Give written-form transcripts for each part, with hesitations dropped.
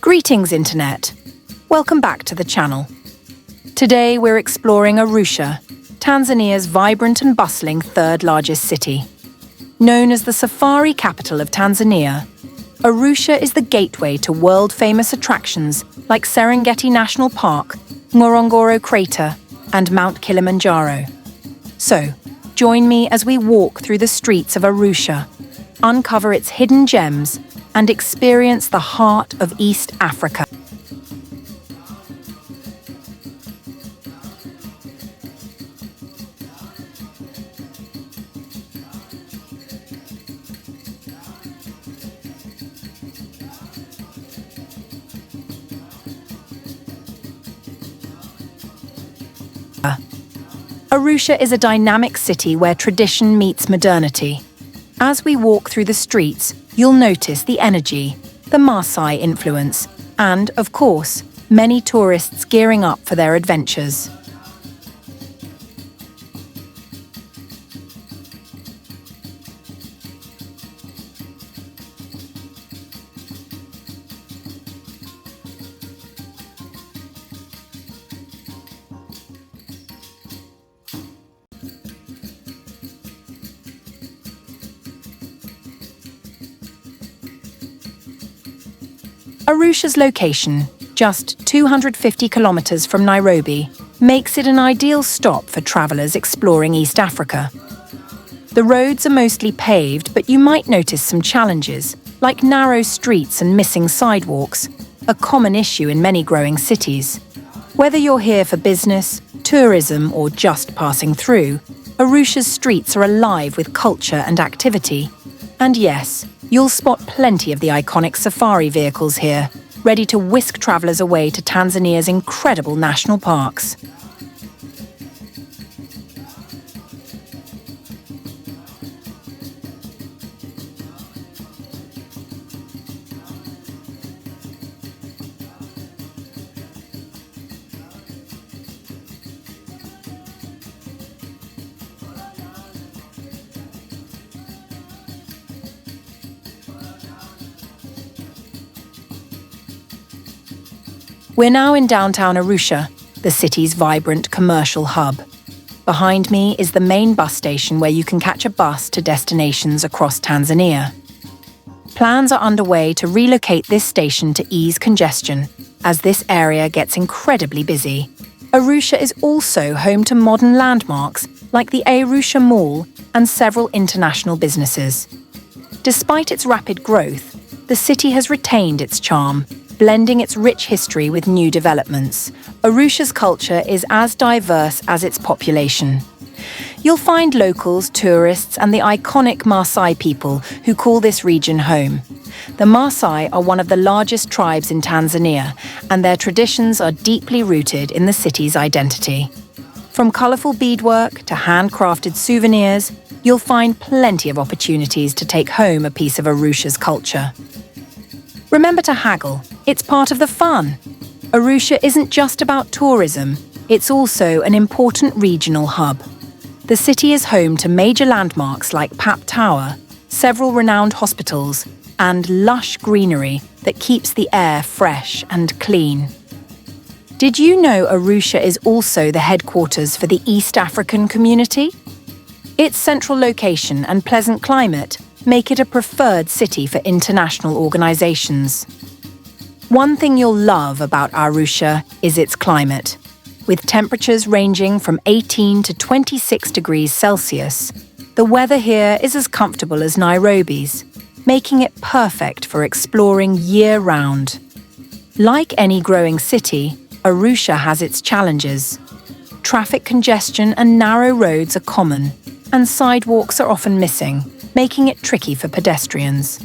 Greetings, Internet. Welcome back to the channel. Today we're exploring Arusha, Tanzania's vibrant and bustling third largest city. Known as the Safari Capital of Tanzania, Arusha is the gateway to world-famous attractions like Serengeti National Park, Ngorongoro Crater, and Mount Kilimanjaro. So, join me as we walk through the streets of Arusha, uncover its hidden gems, and experience the heart of East Africa. Arusha is a dynamic city where tradition meets modernity. As we walk through the streets, you'll notice the energy, the Maasai influence, and, of course, many tourists gearing up for their adventures. Arusha's location, just 250 kilometers from Nairobi, makes it an ideal stop for travelers exploring East Africa. The roads are mostly paved, but you might notice some challenges, like narrow streets and missing sidewalks, a common issue in many growing cities. Whether you're here for business, tourism, or just passing through, Arusha's streets are alive with culture and activity. And yes, you'll spot plenty of the iconic safari vehicles here, ready to whisk travelers away to Tanzania's incredible national parks. We're now in downtown Arusha, the city's vibrant commercial hub. Behind me is the main bus station where you can catch a bus to destinations across Tanzania. Plans are underway to relocate this station to ease congestion, as this area gets incredibly busy. Arusha is also home to modern landmarks like the Arusha Mall and several international businesses. Despite its rapid growth, the city has retained its charm, blending its rich history with new developments. Arusha's culture is as diverse as its population. You'll find locals, tourists, and the iconic Maasai people who call this region home. The Maasai are one of the largest tribes in Tanzania, and their traditions are deeply rooted in the city's identity. From colourful beadwork to handcrafted souvenirs, you'll find plenty of opportunities to take home a piece of Arusha's culture. Remember to haggle, it's part of the fun. Arusha isn't just about tourism, it's also an important regional hub. The city is home to major landmarks like Pap Tower, several renowned hospitals, and lush greenery that keeps the air fresh and clean. Did you know Arusha is also the headquarters for the East African community? Its central location and pleasant climate make it a preferred city for international organizations. One thing you'll love about Arusha is its climate. With temperatures ranging from 18 to 26 degrees Celsius, the weather here is as comfortable as Nairobi's, making it perfect for exploring year-round. Like any growing city, Arusha has its challenges. Traffic congestion and narrow roads are common, and sidewalks are often missing, making it tricky for pedestrians.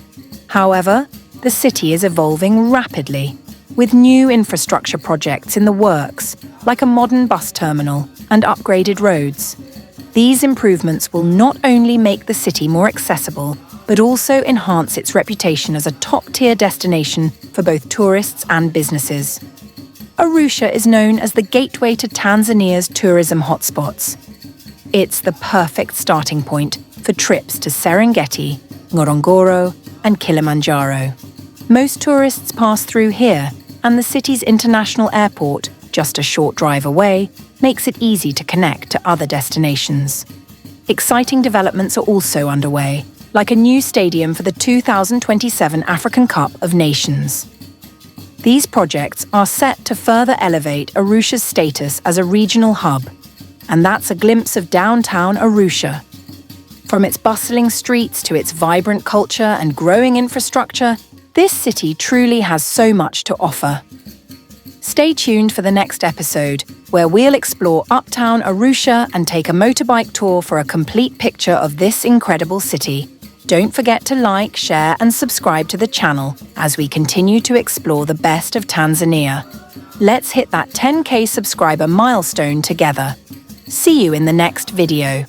However, the city is evolving rapidly, with new infrastructure projects in the works, like a modern bus terminal and upgraded roads. These improvements will not only make the city more accessible, but also enhance its reputation as a top-tier destination for both tourists and businesses. Arusha is known as the gateway to Tanzania's tourism hotspots. It's the perfect starting point for trips to Serengeti, Ngorongoro, and Kilimanjaro. Most tourists pass through here, and the city's international airport, just a short drive away, makes it easy to connect to other destinations. Exciting developments are also underway, like a new stadium for the 2027 African Cup of Nations. These projects are set to further elevate Arusha's status as a regional hub, and that's a glimpse of downtown Arusha. From its bustling streets to its vibrant culture and growing infrastructure, this city truly has so much to offer. Stay tuned for the next episode, where we'll explore uptown Arusha and take a motorbike tour for a complete picture of this incredible city. Don't forget to like, share, and subscribe to the channel as we continue to explore the best of Tanzania. Let's hit that 10K subscriber milestone together. See you in the next video.